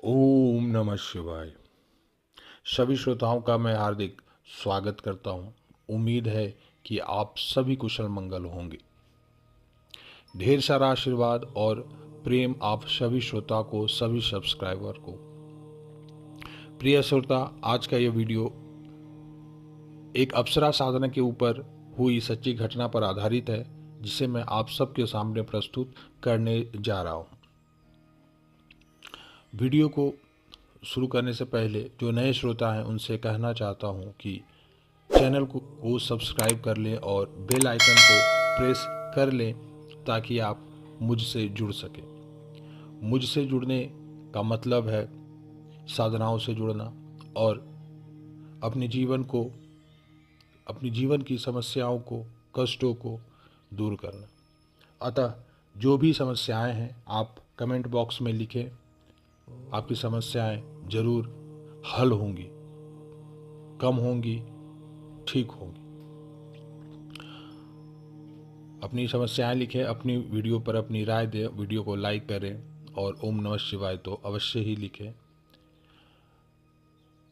ओम नमः शिवाय। सभी श्रोताओं का मैं हार्दिक स्वागत करता हूँ। उम्मीद है कि आप सभी कुशल मंगल होंगे। ढेर सारा आशीर्वाद और प्रेम आप सभी श्रोता को, सभी सब्सक्राइबर को। प्रिय श्रोता, आज का ये वीडियो एक अप्सरा साधना के ऊपर हुई सच्ची घटना पर आधारित है, जिसे मैं आप सबके सामने प्रस्तुत करने जा रहा हूँ। वीडियो को शुरू करने से पहले जो नए श्रोता हैं उनसे कहना चाहता हूं कि चैनल को सब्सक्राइब कर लें और बेल आइकन को प्रेस कर लें ताकि आप मुझसे जुड़ सकें। मुझसे जुड़ने का मतलब है साधनाओं से जुड़ना और अपने जीवन की समस्याओं को, कष्टों को दूर करना। अतः जो भी समस्याएं हैं आप कमेंट बॉक्स में लिखें। आपकी समस्याएं जरूर हल होंगी, कम होंगी, ठीक होंगी। अपनी समस्याएं लिखें, अपनी वीडियो पर अपनी राय दें, वीडियो को लाइक करें और ओम नमः शिवाय तो अवश्य ही लिखें।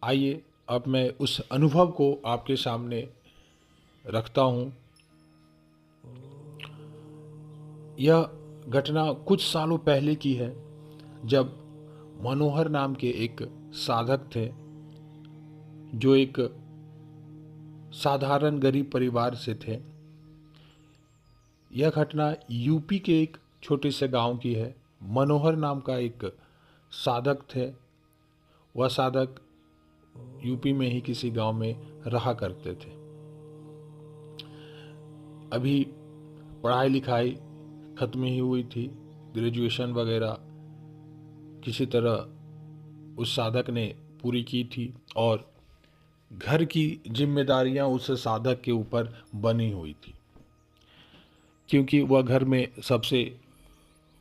आइए अब मैं उस अनुभव को आपके सामने रखता हूं। यह घटना कुछ सालों पहले की है, जब मनोहर नाम के एक साधक थे जो एक साधारण गरीब परिवार से थे। यह घटना यूपी के एक छोटे से गांव की है। मनोहर नाम का एक साधक थे। वह साधक यूपी में ही किसी गांव में रहा करते थे। अभी पढ़ाई लिखाई खत्म ही हुई थी, ग्रेजुएशन वगैरह किसी तरह उस साधक ने पूरी की थी और घर की जिम्मेदारियां उस साधक के ऊपर बनी हुई थी, क्योंकि वह घर में सबसे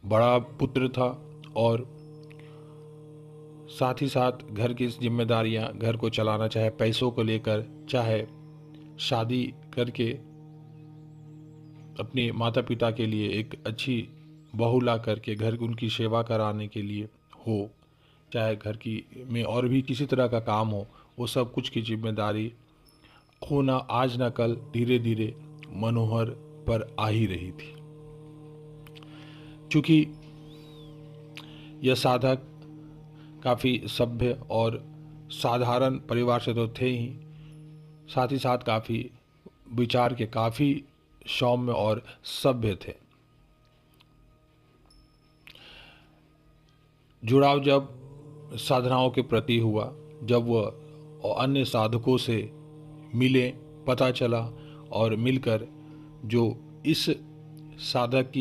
बड़ा पुत्र था और साथ ही साथ घर की जिम्मेदारियां, घर को चलाना, चाहे पैसों को लेकर, चाहे शादी करके अपने माता पिता के लिए एक अच्छी बहू ला करके घर उनकी सेवा कराने के लिए हो, चाहे घर की में और भी किसी तरह का काम हो, वो सब कुछ की जिम्मेदारी होना आज न कल धीरे धीरे मनोहर पर आ ही रही थी। चूँकि यह साधक काफ़ी सभ्य और साधारण परिवार से तो थे ही, साथ ही साथ काफ़ी विचार के काफ़ी सौम्य और सभ्य थे। जुड़ाव जब साधनाओं के प्रति हुआ, जब वह अन्य साधकों से मिले, पता चला और मिलकर जो इस साधक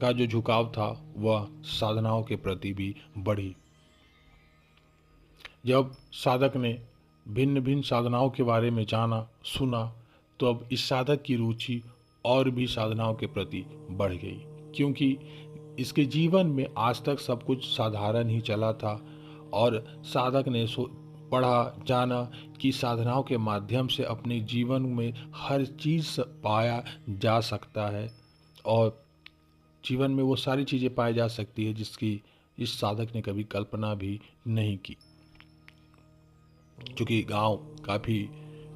का जो झुकाव था वह साधनाओं के प्रति भी बढ़ी। जब साधक ने भिन्न भिन्न साधनाओं के बारे में जाना, सुना, तो अब इस साधक की रुचि और भी साधनाओं के प्रति बढ़ गई, क्योंकि इसके जीवन में आज तक सब कुछ साधारण ही चला था और साधक ने पढ़ा, जाना कि साधनाओं के माध्यम से अपने जीवन में हर चीज़ पाया जा सकता है और जीवन में वो सारी चीज़ें पाई जा सकती है जिसकी इस साधक ने कभी कल्पना भी नहीं की। क्योंकि गांव काफ़ी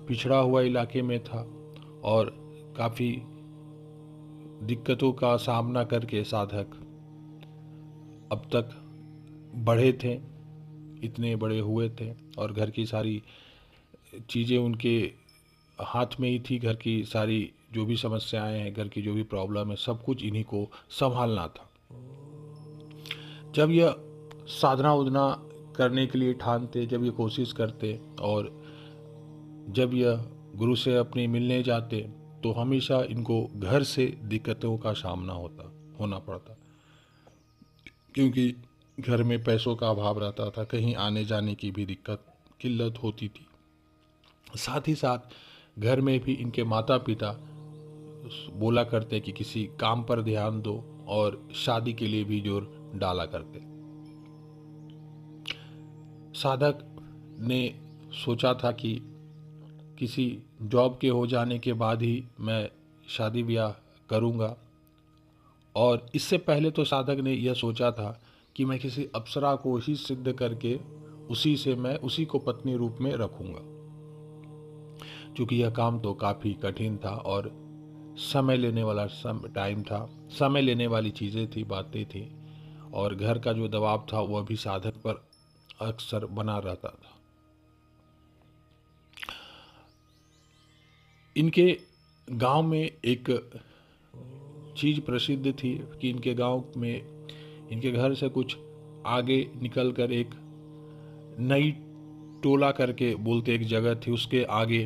पिछड़ा हुआ इलाके में था और काफ़ी दिक्कतों का सामना करके साधक अब तक बढ़े थे, इतने बड़े हुए थे और घर की सारी चीज़ें उनके हाथ में ही थी। घर की सारी जो भी समस्याएं हैं, घर की जो भी प्रॉब्लम है, सब कुछ इन्हीं को संभालना था। जब यह साधना उधना करने के लिए ठानते, जब ये कोशिश करते और जब यह गुरु से अपने मिलने जाते, तो हमेशा इनको घर से दिक्कतों का सामना होना पड़ता, क्योंकि घर में पैसों का अभाव रहता था, कहीं आने जाने की भी किल्लत होती थी। साथ ही साथ घर में भी इनके माता पिता बोला करते कि किसी काम पर ध्यान दो और शादी के लिए भी जोर डाला करते। साधक ने सोचा था कि किसी जॉब के हो जाने के बाद ही मैं शादी ब्याह करूंगा, और इससे पहले तो साधक ने यह सोचा था कि मैं किसी अप्सरा को ही सिद्ध करके उसी से मैं उसी को पत्नी रूप में रखूंगा। क्योंकि यह काम तो काफ़ी कठिन था और समय लेने वाला टाइम था, समय लेने वाली चीज़ें थी, बातें थी, और घर का जो दबाव था वह भी साधक पर अक्सर बना रहता था। इनके गांव में एक चीज़ प्रसिद्ध थी कि इनके गांव में, इनके घर से कुछ आगे निकलकर एक नई टोला करके बोलते एक जगह थी, उसके आगे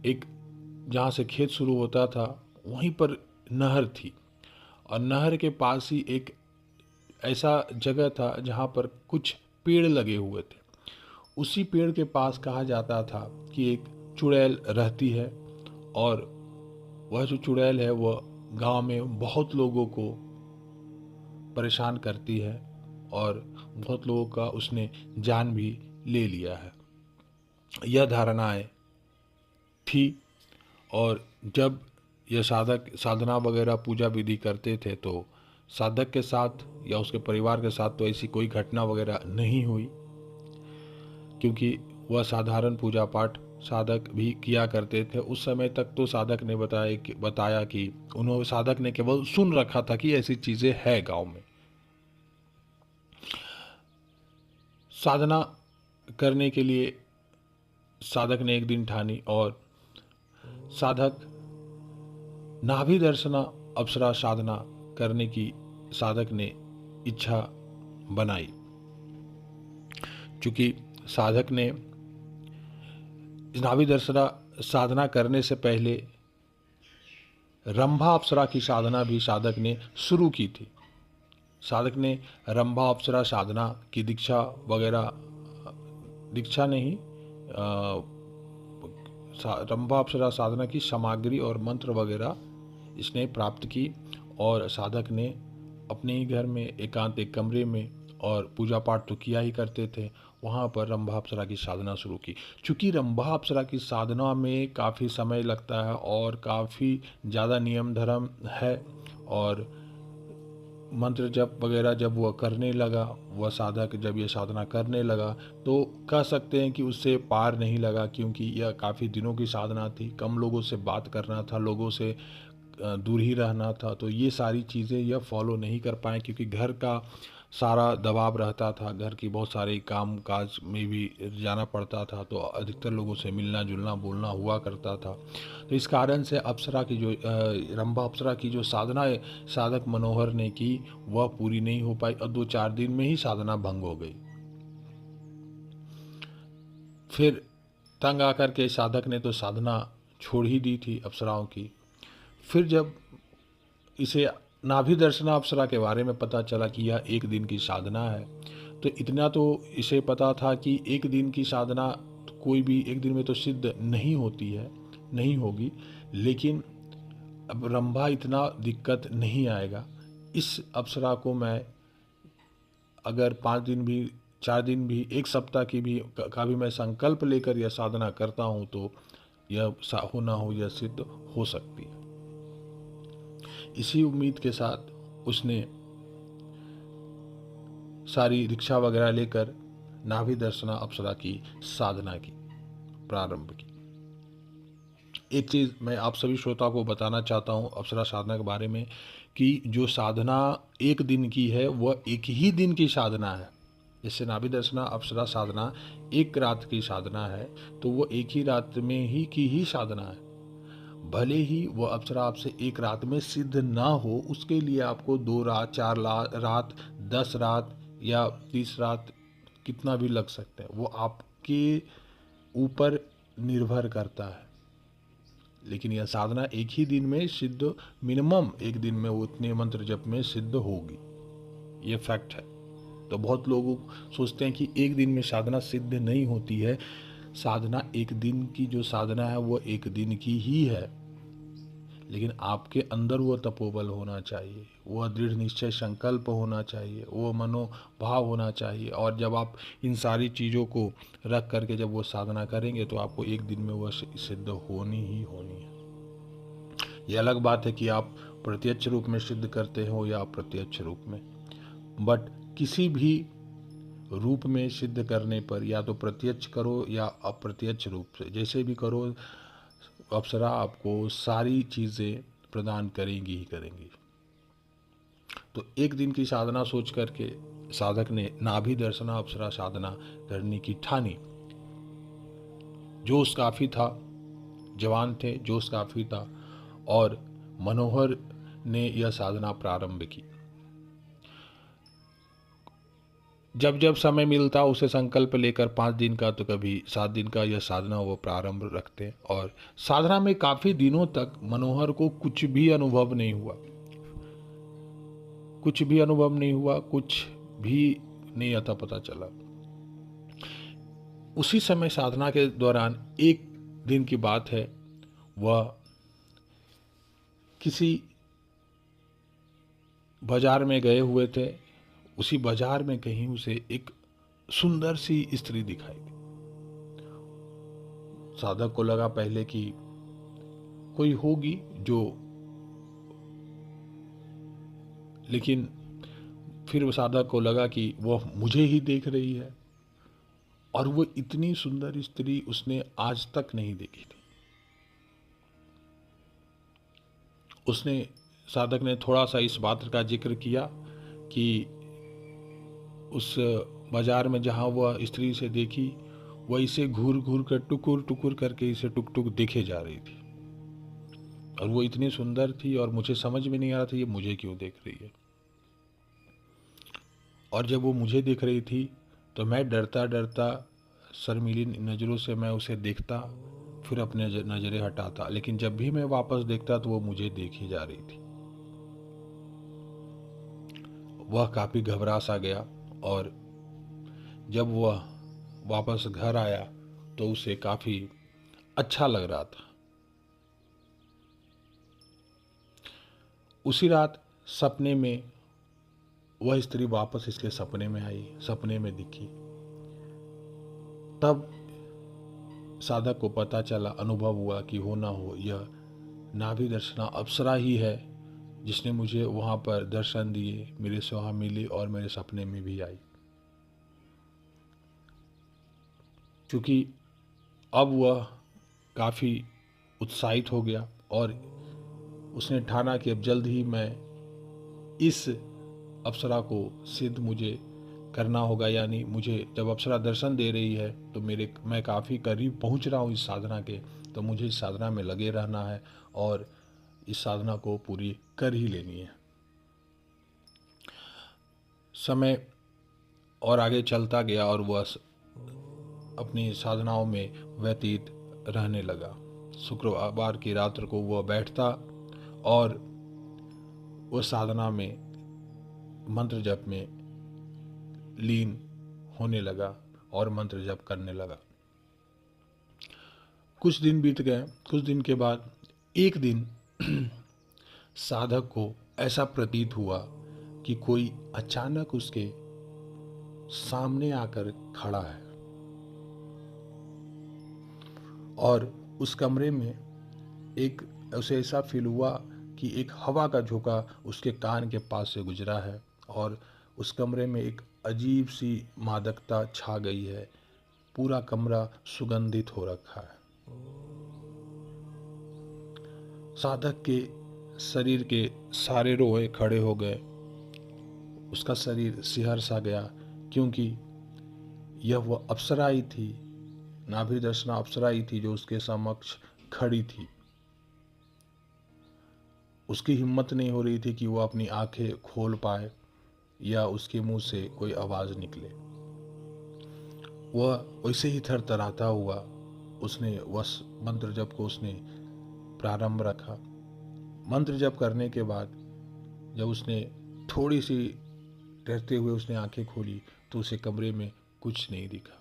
एक जहाँ से खेत शुरू होता था वहीं पर नहर थी, और नहर के पास ही एक ऐसा जगह था जहाँ पर कुछ पेड़ लगे हुए थे। उसी पेड़ के पास कहा जाता था कि एक चुड़ैल रहती है, और वह जो चुड़ैल है वह गांव में बहुत लोगों को परेशान करती है और बहुत लोगों का उसने जान भी ले लिया है। यह धारणाएं थी, और जब यह साधक साधना वगैरह पूजा विधि करते थे तो साधक के साथ या उसके परिवार के साथ तो ऐसी कोई घटना वगैरह नहीं हुई, क्योंकि वह साधारण पूजा पाठ साधक भी किया करते थे। उस समय तक तो साधक ने बताया कि उन्होंने साधक ने केवल सुन रखा था कि ऐसी चीज़ें है गांव में। साधना करने के लिए साधक ने एक दिन ठानी, और साधक नाभि दर्शना अप्सरा साधना करने की साधक ने इच्छा बनाई। चूंकि साधक ने नाभि दर्शना साधना करने से पहले रंभा अप्सरा की साधना भी साधक ने शुरू की थी। साधक ने रंभा अप्सरा साधना की दीक्षा वगैरह, दीक्षा नहीं, रंभा अप्सरा साधना की सामग्री और मंत्र वगैरह इसने प्राप्त की, और साधक ने अपने ही घर में एकांत एक कमरे में, और पूजा पाठ तो किया ही करते थे, वहाँ पर रंभा अप्सरा की साधना शुरू की। चूँकि रंभा अप्सरा की साधना में काफ़ी समय लगता है और काफ़ी ज़्यादा नियम धर्म है, और मंत्र जप वगैरह जब वह करने लगा, वह साधक जब ये साधना करने लगा, तो कह सकते हैं कि उससे पार नहीं लगा, क्योंकि यह काफ़ी दिनों की साधना थी, कम लोगों से बात करना था, लोगों से दूर ही रहना था, तो ये सारी चीज़ें यह फॉलो नहीं कर पाए, क्योंकि घर का सारा दबाव रहता था, घर की बहुत सारे काम काज में भी जाना पड़ता था, तो अधिकतर लोगों से मिलना जुलना बोलना हुआ करता था। तो इस कारण से अप्सरा की जो रंभा अप्सरा की जो साधना साधक मनोहर ने की वह पूरी नहीं हो पाई, और 2-4 दिन में ही साधना भंग हो गई। फिर तंग आकर के साधक ने तो साधना छोड़ ही दी थी अप्सराओं की। फिर जब इसे नाभि दर्शना अप्सरा के बारे में पता चला कि यह एक दिन की साधना है, तो इतना तो इसे पता था कि एक दिन की साधना कोई भी एक दिन में तो सिद्ध नहीं होती है, नहीं होगी, लेकिन अब रंभा इतना दिक्कत नहीं आएगा। इस अप्सरा को मैं अगर 5 दिन भी, 4 दिन भी, 1 सप्ताह की भी का भी मैं संकल्प लेकर यह साधना करता हूँ तो यह हो ना हो यह सिद्ध हो सकती है। इसी उम्मीद के साथ उसने सारी दीक्षा वगैरह लेकर नाभि दर्शना अप्सरा की साधना की प्रारंभ की। एक चीज़ मैं आप सभी श्रोता को बताना चाहता हूँ अप्सरा साधना के बारे में, कि जो साधना एक दिन की है वह एक ही दिन की साधना है। जैसे नाभि दर्शना अप्सरा साधना एक रात की साधना है, तो वो एक ही रात में ही की ही साधना है। भले ही वह अप्सरा आपसे एक रात में सिद्ध ना हो, उसके लिए आपको 2 रात, 4 रात, 10 रात या 30 रात कितना भी लग सकते हैं, वो आपके ऊपर निर्भर करता है। लेकिन यह साधना एक ही दिन में सिद्ध, मिनिमम एक दिन में उतने मंत्र जप में सिद्ध होगी, ये फैक्ट है। तो बहुत लोग सोचते हैं कि एक दिन में साधना सिद्ध नहीं होती है। साधना एक दिन की जो साधना है वो एक दिन की ही है, लेकिन आपके अंदर वो तपोबल होना चाहिए, वह दृढ़ निश्चय संकल्प होना चाहिए, वो मनोभाव होना चाहिए। और जब आप इन सारी चीज़ों को रख करके जब वो साधना करेंगे तो आपको एक दिन में वह सिद्ध होनी ही होनी है। ये अलग बात है कि आप प्रत्यक्ष रूप में सिद्ध करते हो या अप्रत्यक्ष रूप में, बट किसी भी रूप में सिद्ध करने पर, या तो प्रत्यक्ष करो या अप्रत्यक्ष रूप से, जैसे भी करो, अप्सरा आपको सारी चीज़ें प्रदान करेंगी ही करेंगी। तो एक दिन की साधना सोच करके साधक ने नाभि दर्शना अप्सरा साधना करने की ठानी। जोश काफ़ी था, जवान थे, जोश काफ़ी था, और मनोहर ने यह साधना प्रारंभ की। जब जब समय मिलता उसे संकल्प लेकर 5 दिन का तो कभी 7 दिन का यह साधना वो प्रारंभ रखते, और साधना में काफ़ी दिनों तक मनोहर को कुछ भी अनुभव नहीं हुआ, कुछ भी अनुभव नहीं हुआ, कुछ भी नहीं आता पता चला। उसी समय साधना के दौरान एक दिन की बात है, वह किसी बाजार में गए हुए थे। उसी बाजार में कहीं उसे एक सुंदर सी स्त्री दिखाई दी। साधक को लगा पहले कि कोई होगी जो, लेकिन फिर साधक को लगा कि वह मुझे ही देख रही है, और वो इतनी सुंदर स्त्री उसने आज तक नहीं देखी थी। उसने, साधक ने थोड़ा सा इस बात का जिक्र किया कि उस बाजार में जहाँ वह स्त्री से देखी, वह इसे घूर घूर कर, टुकुर टुकुर करके इसे टुक टुक देखे जा रही थी, और वो इतनी सुंदर थी और मुझे समझ में नहीं आ रहा था ये मुझे क्यों देख रही है। और जब वो मुझे देख रही थी तो मैं डरता डरता शर्मीली नज़रों से मैं उसे देखता, फिर अपने नज़रें हटाता, लेकिन जब भी मैं वापस देखता तो वो मुझे देख ही जा रही थी। वह काफ़ी घबरा सा गया, और जब वह वापस घर आया तो उसे काफ़ी अच्छा लग रहा था। उसी रात सपने में वह स्त्री वापस इसके सपने में आई, सपने में दिखी। तब साधक को पता चला, अनुभव हुआ कि हो ना हो यह नाभि दर्शना अप्सरा ही है जिसने मुझे वहाँ पर दर्शन दिए, मेरे से वहाँ मिली और मेरे सपने में भी आई। क्योंकि अब वह काफ़ी उत्साहित हो गया, और उसने ठाना कि अब जल्द ही मैं इस अप्सरा को सिद्ध मुझे करना होगा। यानी मुझे जब अप्सरा दर्शन दे रही है तो मैं काफ़ी करीब पहुंच रहा हूं इस साधना के, तो मुझे इस साधना में लगे रहना है और इस साधना को पूरी कर ही लेनी है। समय और आगे चलता गया और वह अपनी साधनाओं में व्यतीत रहने लगा। शुक्रवार की रात्र को वह बैठता और वह साधना में, मंत्र जप में लीन होने लगा और मंत्र जप करने लगा। कुछ दिन बीत गए। कुछ दिन के बाद एक दिन साधक को ऐसा प्रतीत हुआ कि कोई अचानक उसके सामने आकर खड़ा है, और उस कमरे में उसे ऐसा फील हुआ कि एक हवा का झोंका उसके कान के पास से गुजरा है, और उस कमरे में एक अजीब सी मादकता छा गई है। पूरा कमरा सुगंधित हो रखा है। साधक के शरीर के सारे रोए खड़े हो गए। उसका शरीर सिहर सा गया, क्योंकि यह वह अप्सरा ही थी, नाभि दर्शना अप्सरा ही थी जो उसके समक्ष खड़ी थी। उसकी हिम्मत नहीं हो रही थी कि वो अपनी आंखें खोल पाए या उसके मुंह से कोई आवाज निकले। वह वैसे ही थरथराता हुआ उसने वस मंत्र जप को उसने प्रारंभ रखा। मंत्र जप करने के बाद जब उसने थोड़ी सी डरते हुए उसने आंखें खोली तो उसे कमरे में कुछ नहीं दिखा,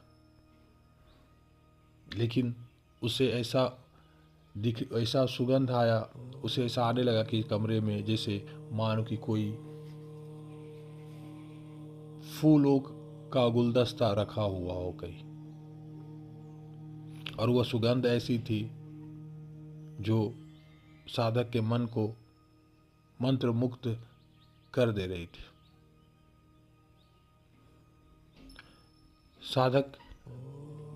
लेकिन उसे ऐसा सुगंध आया, उसे ऐसा आने लगा कि कमरे में जैसे मानो कि कोई फूलों का गुलदस्ता रखा हुआ हो कहीं, और वह सुगंध ऐसी थी जो साधक के मन को मंत्र मुक्त कर दे रही थी। साधक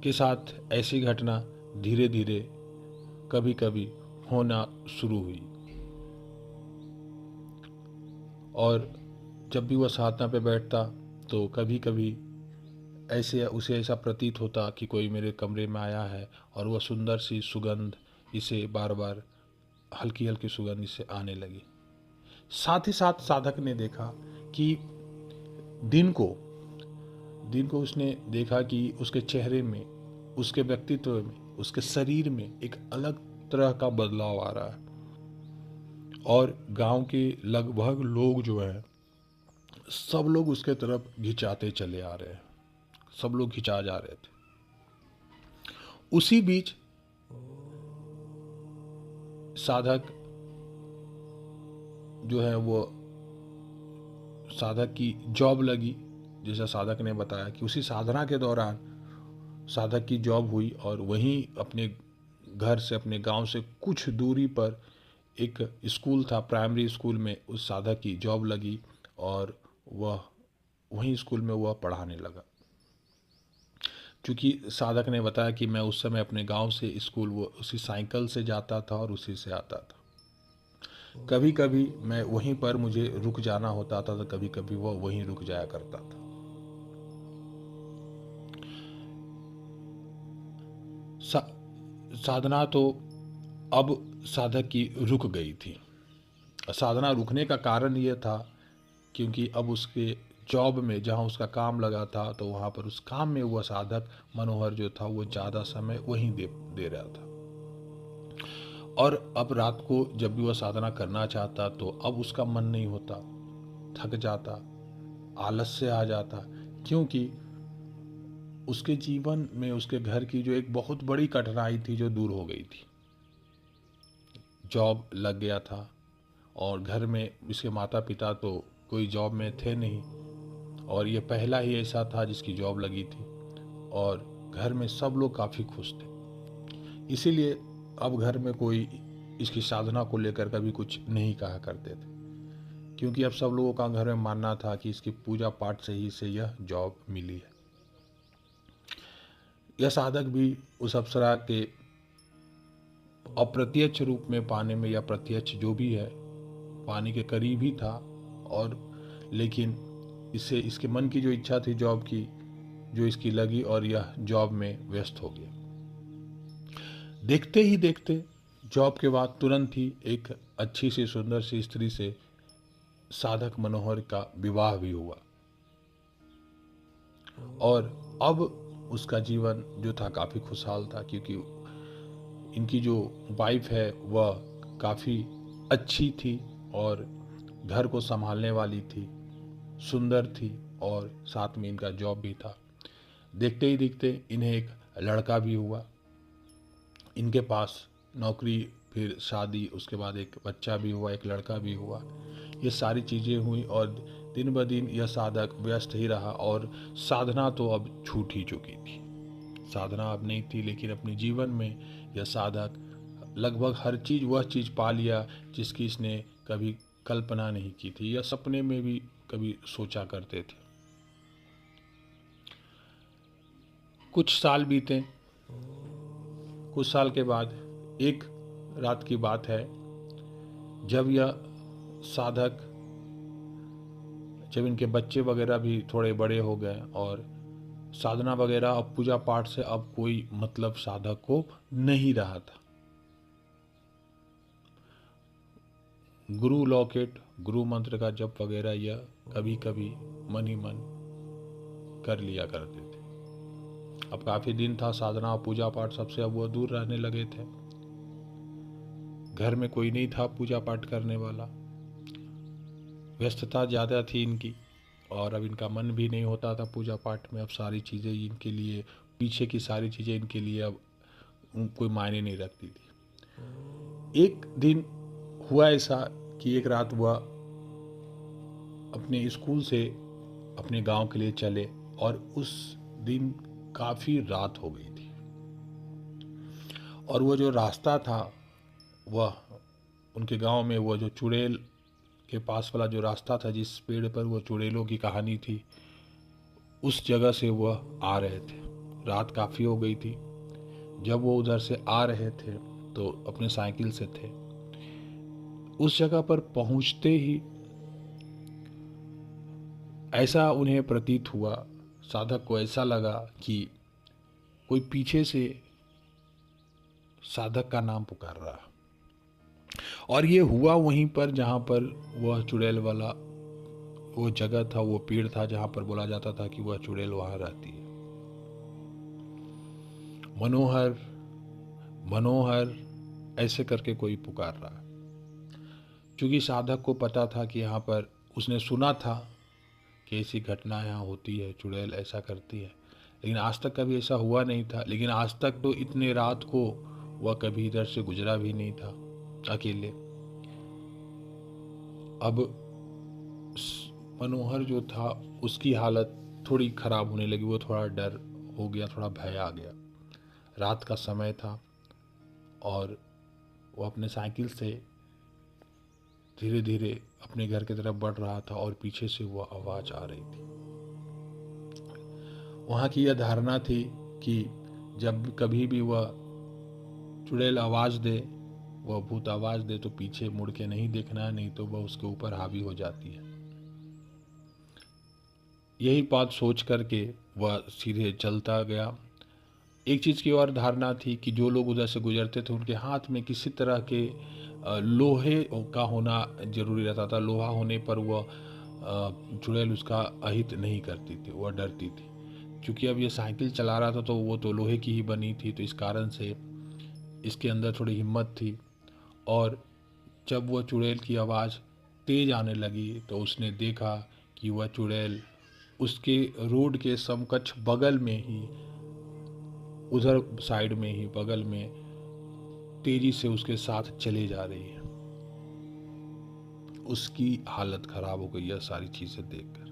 के साथ ऐसी घटना धीरे धीरे कभी कभी होना शुरू हुई, और जब भी वह साधना पे बैठता तो कभी कभी ऐसे उसे ऐसा प्रतीत होता कि कोई मेरे कमरे में आया है, और वह सुंदर सी सुगंध इसे बार बार, हल्की हल्की सुगंध इसे आने लगी। साथ ही साथ साधक ने देखा कि दिन को उसने देखा कि उसके चेहरे में, उसके व्यक्तित्व में, उसके शरीर में एक अलग तरह का बदलाव आ रहा है, और गांव के लगभग लोग जो है सब लोग उसके तरफ खिंचाते चले आ रहे हैं, सब लोग खिंचा जा रहे थे। उसी बीच साधक जो है वो, साधक की जॉब लगी, जैसा साधक ने बताया कि उसी साधना के दौरान साधक की जॉब हुई, और वहीं अपने घर से, अपने गांव से कुछ दूरी पर एक स्कूल था, प्राइमरी स्कूल में उस साधक की जॉब लगी, और वह वहीं स्कूल में वह पढ़ाने लगा। क्योंकि साधक ने बताया कि मैं उस समय अपने गांव से स्कूल वो उसी साइकिल से जाता था और उसी से आता था। कभी कभी मैं वहीं पर मुझे रुक जाना होता था, तो कभी कभी वह वहीं रुक जाया करता था। साधना तो अब साधक की रुक गई थी। साधना रुकने का कारण यह था क्योंकि अब उसके जॉब में जहाँ उसका काम लगा था, तो वहाँ पर उस काम में वह साधक मनोहर जो था वो ज़्यादा समय वहीं दे रहा था। और अब रात को जब भी वह साधना करना चाहता तो अब उसका मन नहीं होता, थक जाता, आलस से आ जाता, क्योंकि उसके जीवन में उसके घर की जो एक बहुत बड़ी कठिनाई थी जो दूर हो गई थी। जॉब लग गया था, और घर में इसके माता पिता तो कोई जॉब में थे नहीं, और ये पहला ही ऐसा था जिसकी जॉब लगी थी, और घर में सब लोग काफ़ी खुश थे। इसीलिए अब घर में कोई इसकी साधना को लेकर कभी कुछ नहीं कहा करते थे, क्योंकि अब सब लोगों का घर में मानना था कि इसकी पूजा पाठ से ही से यह जॉब मिली है। यह साधक भी उस अप्सरा के अप्रत्यक्ष रूप में पाने में, या प्रत्यक्ष जो भी है, पाने के करीब ही था, और लेकिन इससे इसके मन की जो इच्छा थी जॉब की, जो इसकी लगी, और यह जॉब में व्यस्त हो गया। देखते ही देखते जॉब के बाद तुरंत ही एक अच्छी सी सुंदर सी स्त्री से साधक मनोहर का विवाह भी हुआ, और अब उसका जीवन जो था काफ़ी खुशहाल था, क्योंकि इनकी जो वाइफ है वह काफ़ी अच्छी थी, और घर को संभालने वाली थी, सुंदर थी, और साथ में इनका जॉब भी था। देखते ही देखते इन्हें एक लड़का भी हुआ, इनके पास नौकरी, फिर शादी, उसके बाद एक बच्चा भी हुआ, एक लड़का भी हुआ। ये सारी चीज़ें हुई, और दिन ब दिन यह साधक व्यस्त ही रहा, और साधना तो अब छूट ही चुकी थी। साधना अब नहीं थी, लेकिन अपने जीवन में यह साधक लगभग हर चीज़, वह चीज़ पा लिया जिसकी इसने कभी कल्पना नहीं की थी, या सपने में भी कभी सोचा करते थे। कुछ साल बीते। कुछ साल के बाद एक रात की बात है, जब यह साधक, जब इनके बच्चे वगैरह भी थोड़े बड़े हो गए, और साधना वगैरह, अब पूजा पाठ से अब कोई मतलब साधक को नहीं रहा था। गुरु लॉकेट, गुरु मंत्र का जप वगैरह यह कभी कभी मन ही मन कर लिया करते थे। अब काफ़ी दिन था, साधना पूजा पाठ सबसे अब वह दूर रहने लगे थे। घर में कोई नहीं था पूजा पाठ करने वाला, व्यस्तता ज़्यादा थी इनकी, और अब इनका मन भी नहीं होता था पूजा पाठ में। अब सारी चीज़ें इनके लिए, पीछे की सारी चीज़ें इनके लिए अब कोई मायने नहीं रखती थी। एक दिन हुआ ऐसा कि एक रात वह अपने स्कूल से अपने गांव के लिए चले, और उस दिन काफ़ी रात हो गई थी, और वो जो रास्ता था वह उनके गांव में, वो जो चुड़ैल के पास वाला जो रास्ता था, जिस पेड़ पर वो चुड़ैलों की कहानी थी, उस जगह से वह आ रहे थे। रात काफ़ी हो गई थी। जब वो उधर से आ रहे थे तो अपने साइकिल से थे। उस जगह पर पहुंचते ही ऐसा उन्हें प्रतीत हुआ, साधक को ऐसा लगा कि कोई पीछे से साधक का नाम पुकार रहा। और ये हुआ वहीं पर जहाँ पर वह चुड़ैल वाला वो जगह था, वो पेड़ था जहाँ पर बोला जाता था कि वह चुड़ैल वहाँ रहती है। मनोहर, मनोहर ऐसे करके कोई पुकार रहा। क्योंकि साधक को पता था कि यहाँ पर, उसने सुना था कि ऐसी घटना यहाँ होती है, चुड़ैल ऐसा करती है, लेकिन आज तक कभी ऐसा हुआ नहीं था। लेकिन आज तक तो इतने रात को वह कभी इधर से गुजरा भी नहीं था अकेले। अब मनोहर जो था उसकी हालत थोड़ी खराब होने लगी, वो थोड़ा डर हो गया, थोड़ा भय आ गया। रात का समय था और वो अपने साइकिल से धीरे धीरे अपने घर की तरफ बढ़ रहा था और पीछे से वो आवाज़ आ रही थी। वहाँ की यह धारणा थी कि जब कभी भी वह चुड़ैल आवाज़ दे, वह भूत आवाज़ दे, तो पीछे मुड़ के नहीं देखना है, नहीं तो वह उसके ऊपर हावी हो जाती है। यही बात सोच करके वह सीधे चलता गया। एक चीज़ की और धारणा थी कि जो लोग उधर से गुजरते थे उनके हाथ में किसी तरह के लोहे का होना जरूरी रहता था। लोहा होने पर वह चुड़ैल उसका अहित नहीं करती थी, वह डरती थी। क्योंकि अब ये साइकिल चला रहा था तो वो तो लोहे की ही बनी थी, तो इस कारण से इसके अंदर थोड़ी हिम्मत थी। और जब वह चुड़ैल की आवाज़ तेज आने लगी तो उसने देखा कि वह चुड़ैल उसके रोड के समकक्ष बगल में ही, उधर साइड में ही बगल में तेजी से उसके साथ चले जा रही है। उसकी हालत खराब हो गई यह सारी चीजें देखकर।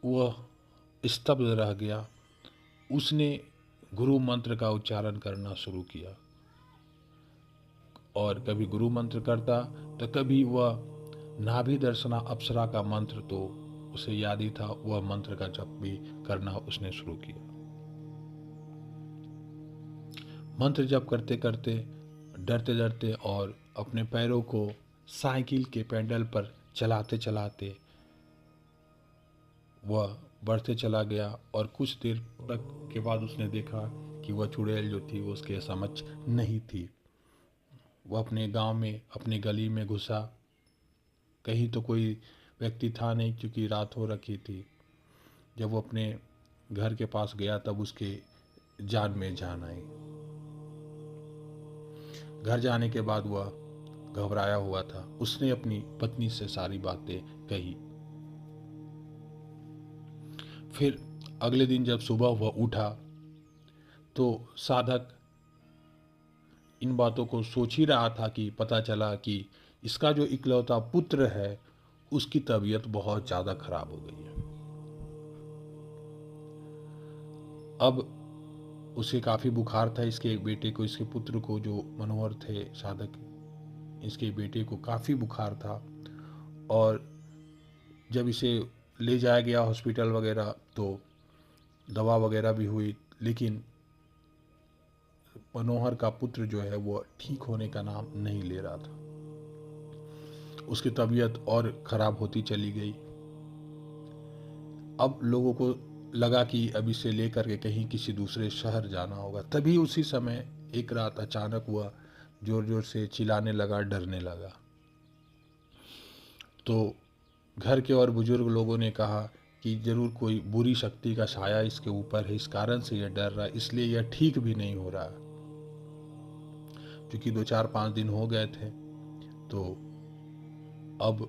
वह स्तब्ध रह गया। उसने गुरु मंत्र का उच्चारण करना शुरू किया और कभी गुरु मंत्र करता तो कभी वह नाभि दर्शना अप्सरा का मंत्र तो उसे याद ही था, वह मंत्र का जप भी करना उसने शुरू किया। मंत्र जप करते करते, डरते डरते और अपने पैरों को साइकिल के पैडल पर चलाते चलाते वह बढ़ते चला गया। और कुछ देर तक के बाद उसने देखा कि वह चुड़ैल जो थी वो उसके समक्ष नहीं थी। वह अपने गांव में, अपनी गली में घुसा। कहीं तो कोई व्यक्ति था नहीं क्योंकि रात हो रखी थी। जब वो अपने घर के पास गया तब उसके जान में जान आई। घर जाने के बाद वह घबराया हुआ था। उसने अपनी पत्नी से सारी बातें कही। फिर अगले दिन जब सुबह वह उठा तो साधक इन बातों को सोच ही रहा था कि पता चला कि इसका जो इकलौता पुत्र है उसकी तबीयत बहुत ज़्यादा खराब हो गई है। अब उसे काफ़ी बुखार था। इसके बेटे को, इसके पुत्र को, जो मनोहर थे साधक, इसके बेटे को काफ़ी बुखार था। और जब इसे ले जाया गया हॉस्पिटल वगैरह तो दवा वगैरह भी हुई, लेकिन मनोहर का पुत्र जो है वो ठीक होने का नाम नहीं ले रहा था। उसकी तबीयत और ख़राब होती चली गई। अब लोगों को लगा कि अब इसे लेकर के कहीं किसी दूसरे शहर जाना होगा। तभी उसी समय एक रात अचानक वह जोर जोर से चिल्लाने लगा, डरने लगा। तो घर के और बुजुर्ग लोगों ने कहा कि जरूर कोई बुरी शक्ति का साया इसके ऊपर है, इस कारण से यह डर रहा है, इसलिए यह ठीक भी नहीं हो रहा। क्योंकि 2-4-5 दिन हो गए थे। तो अब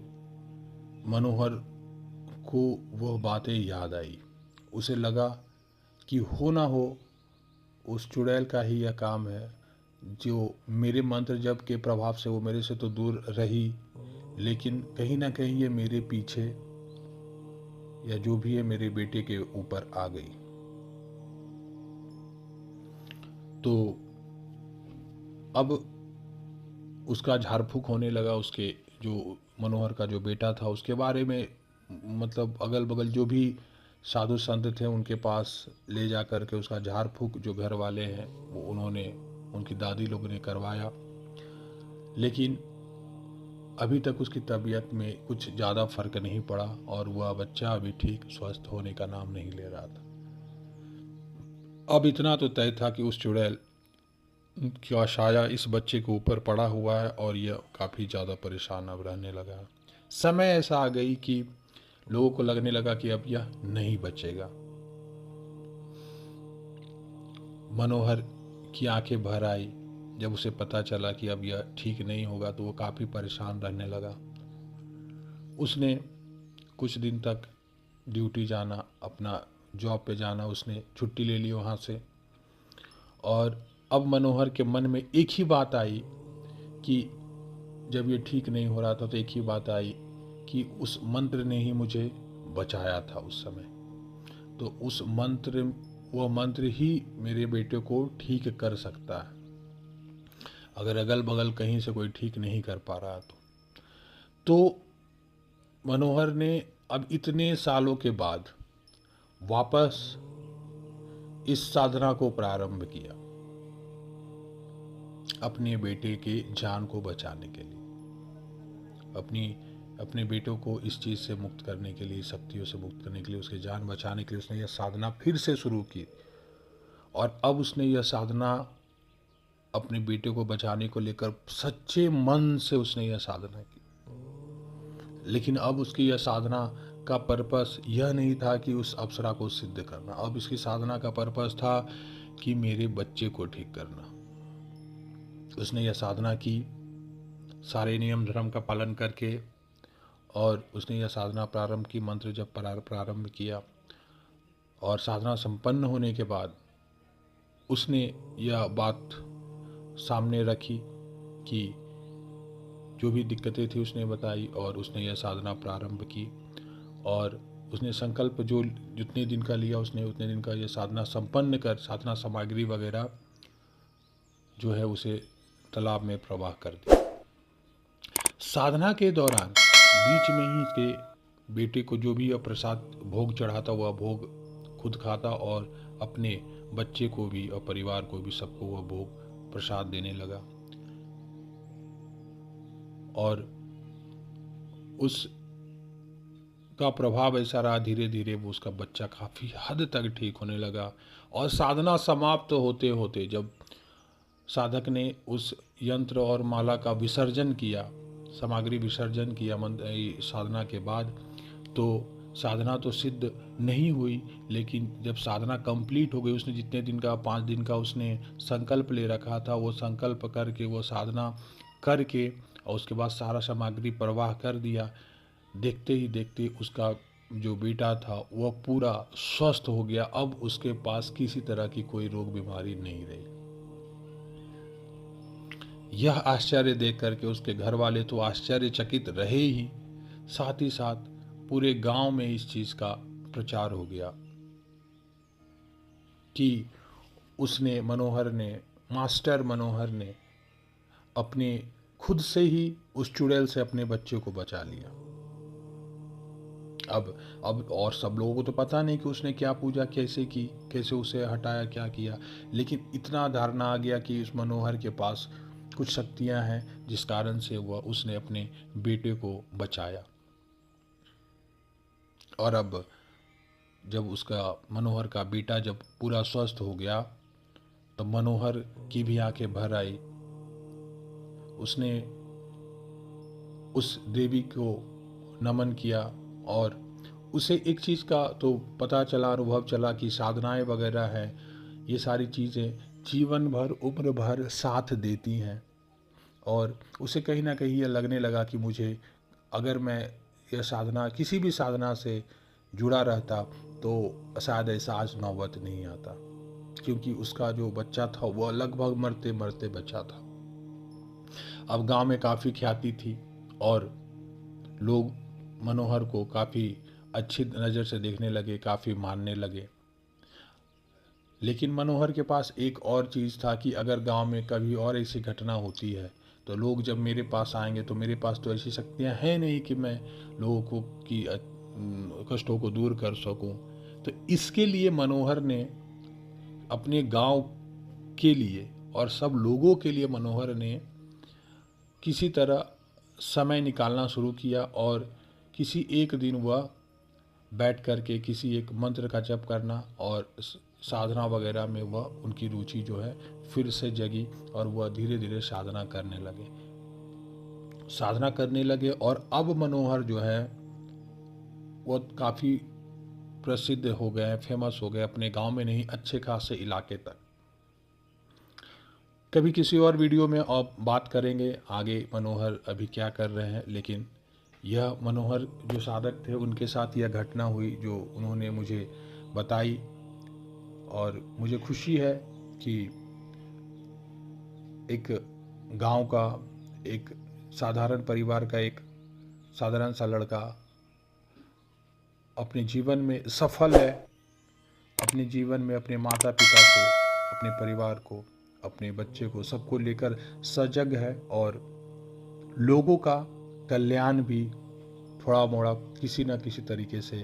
मनोहर को वह बातें याद आई। उसे लगा कि हो ना हो उस चुड़ैल का ही यह काम है, जो मेरे मंत्र जप के प्रभाव से वो मेरे से तो दूर रही, लेकिन कहीं ना कहीं ये मेरे पीछे या जो भी है मेरे बेटे के ऊपर आ गई। तो अब उसका झाड़ फूक होने लगा। उसके जो मनोहर का जो बेटा था उसके बारे में मतलब अगल बगल जो भी साधु संत थे उनके पास ले जा कर के उसका झाड़ फूँक जो घर वाले हैं वो उन्होंने, उनकी दादी लोगों ने करवाया। लेकिन अभी तक उसकी तबीयत में कुछ ज़्यादा फर्क नहीं पड़ा और वह बच्चा अभी ठीक स्वस्थ होने का नाम नहीं ले रहा था। अब इतना तो तय था कि उस चुड़ैल का साया इस बच्चे के ऊपर पड़ा हुआ है और यह काफ़ी ज़्यादा परेशान अब रहने लगा। समय ऐसा आ गई कि लोगों को लगने लगा कि अब यह नहीं बचेगा। मनोहर की आंखें भर आई जब उसे पता चला कि अब यह ठीक नहीं होगा, तो वो काफ़ी परेशान रहने लगा। उसने कुछ दिन तक ड्यूटी जाना, अपना जॉब पे जाना, उसने छुट्टी ले ली वहाँ से। और अब मनोहर के मन में एक ही बात आई कि जब ये ठीक नहीं हो रहा था तो एक ही बात आई कि उस मंत्र ने ही मुझे बचाया था उस समय, तो उस मंत्र, वो मंत्र ही मेरे बेटे को ठीक कर सकता है, अगर अगल बगल कहीं से कोई ठीक नहीं कर पा रहा तो मनोहर ने अब इतने सालों के बाद वापस इस साधना को प्रारंभ किया अपने बेटे के जान को बचाने के लिए, अपने बेटों को इस चीज़ से मुक्त करने के लिए, शक्तियों से मुक्त करने के लिए, उसकी जान बचाने के लिए उसने यह साधना फिर से शुरू की। और अब उसने यह साधना अपने बेटे को बचाने को लेकर सच्चे मन से उसने यह साधना की। लेकिन अब उसकी यह साधना का पर्पस यह नहीं था कि उस अप्सरा को सिद्ध करना, अब इसकी साधना का पर्पस था कि मेरे बच्चे को ठीक करना। उसने यह साधना की सारे नियम धर्म का पालन करके, और उसने यह साधना प्रारंभ की, मंत्र जब प्रारंभ किया, और साधना संपन्न होने के बाद उसने यह बात सामने रखी कि जो भी दिक्कतें थी उसने बताई, और उसने यह साधना प्रारंभ की। और उसने संकल्प जो जितने दिन का लिया उसने उतने दिन का यह साधना संपन्न कर साधना सामग्री वगैरह जो है उसे तालाब में प्रवाह कर दिया। साधना के दौरान बीच में ही इसके बेटे को जो भी प्रसाद भोग चढ़ाता वह भोग खुद खाता, और अपने बच्चे को भी और परिवार को भी सबको वह भोग प्रसाद देने लगा। और उस का प्रभाव ऐसा रहा, धीरे धीरे वो उसका बच्चा काफ़ी हद तक ठीक होने लगा। और साधना समाप्त होते होते जब साधक ने उस यंत्र और माला का विसर्जन किया, सामग्री विसर्जन किया साधना के बाद, तो साधना तो सिद्ध नहीं हुई। लेकिन जब साधना कंप्लीट हो गई, उसने जितने दिन का 5 दिन का उसने संकल्प ले रखा था, वो संकल्प करके वो साधना करके और उसके बाद सारा सामग्री प्रवाह कर दिया। देखते ही देखते उसका जो बेटा था वह पूरा स्वस्थ हो गया। अब उसके पास किसी तरह की कोई रोग बीमारी नहीं रही। यह आश्चर्य देख करके उसके घर वाले तो आश्चर्यचकित रहे ही, साथ ही साथ पूरे गांव में इस चीज का प्रचार हो गया कि उसने मास्टर मनोहर ने अपने खुद से ही उस चुड़ैल से अपने बच्चे को बचा लिया। अब और सब लोगों को तो पता नहीं कि उसने क्या पूजा कैसे की, कैसे उसे हटाया, क्या किया, लेकिन इतना धारणा आ गया कि उस मनोहर के पास कुछ शक्तियां हैं जिस कारण से उसने अपने बेटे को बचाया। और अब जब उसका मनोहर का बेटा जब पूरा स्वस्थ हो गया तो मनोहर की भी आंखें भर आई। उसने उस देवी को नमन किया और उसे एक चीज़ का तो पता चला, अनुभव चला कि साधनाएं वगैरह हैं, ये सारी चीज़ें जीवन भर उम्र भर साथ देती हैं। और उसे कहीं ना कहीं यह लगने लगा कि मुझे अगर मैं यह साधना किसी भी साधना से जुड़ा रहता तो शायद ऐसा आज नौबत नहीं आता, क्योंकि उसका जो बच्चा था वह लगभग मरते मरते बचा था। अब गांव में काफ़ी ख्याति थी और लोग मनोहर को काफ़ी अच्छी नज़र से देखने लगे, काफ़ी मानने लगे। लेकिन मनोहर के पास एक और चीज़ था कि अगर गांव में कभी और ऐसी घटना होती है तो लोग जब मेरे पास आएंगे तो मेरे पास तो ऐसी शक्तियाँ हैं नहीं कि मैं लोगों को की कष्टों को दूर कर सकूं। तो इसके लिए मनोहर ने अपने गांव के लिए और सब लोगों के लिए मनोहर ने किसी तरह समय निकालना शुरू किया और किसी एक दिन वह बैठ कर के किसी एक मंत्र का जप करना और साधना वगैरह में वह उनकी रुचि जो है फिर से जगी और वह धीरे धीरे साधना करने लगे और अब मनोहर जो है वो काफ़ी प्रसिद्ध हो गए, फेमस हो गए, अपने गांव में नहीं अच्छे खासे इलाके तक। कभी किसी और वीडियो में आप बात करेंगे आगे मनोहर अभी क्या कर रहे हैं, लेकिन यह मनोहर जो साधक थे उनके साथ यह घटना हुई जो उन्होंने मुझे बताई। और मुझे खुशी है कि एक गांव का, एक साधारण परिवार का एक साधारण सा लड़का अपने जीवन में सफल है, अपने जीवन में अपने माता पिता को, अपने परिवार को, अपने बच्चे को, सबको लेकर सजग है और लोगों का कल्याण भी थोड़ा मोड़ा किसी न किसी तरीके से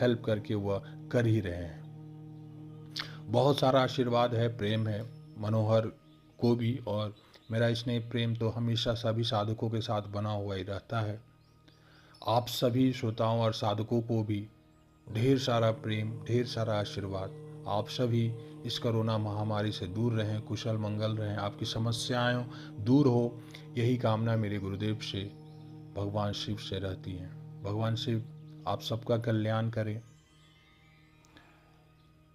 हेल्प करके वह कर ही रहे हैं। बहुत सारा आशीर्वाद है, प्रेम है मनोहर को भी, और मेरा स्नेह प्रेम तो हमेशा सभी साधकों के साथ बना हुआ ही रहता है। आप सभी श्रोताओं और साधकों को भी ढेर सारा प्रेम, ढेर सारा आशीर्वाद। आप सभी इस कोरोना महामारी से दूर रहें, कुशल मंगल रहें, आपकी समस्याएं दूर हो, यही कामना मेरे गुरुदेव से, भगवान शिव से रहती है। भगवान शिव आप सबका कल्याण करें।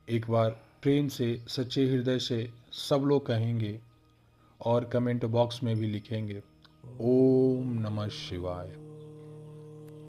एक बार प्रेम से, सच्चे हृदय से सब लोग कहेंगे और कमेंट बॉक्स में भी लिखेंगे, ओम नमः शिवाय।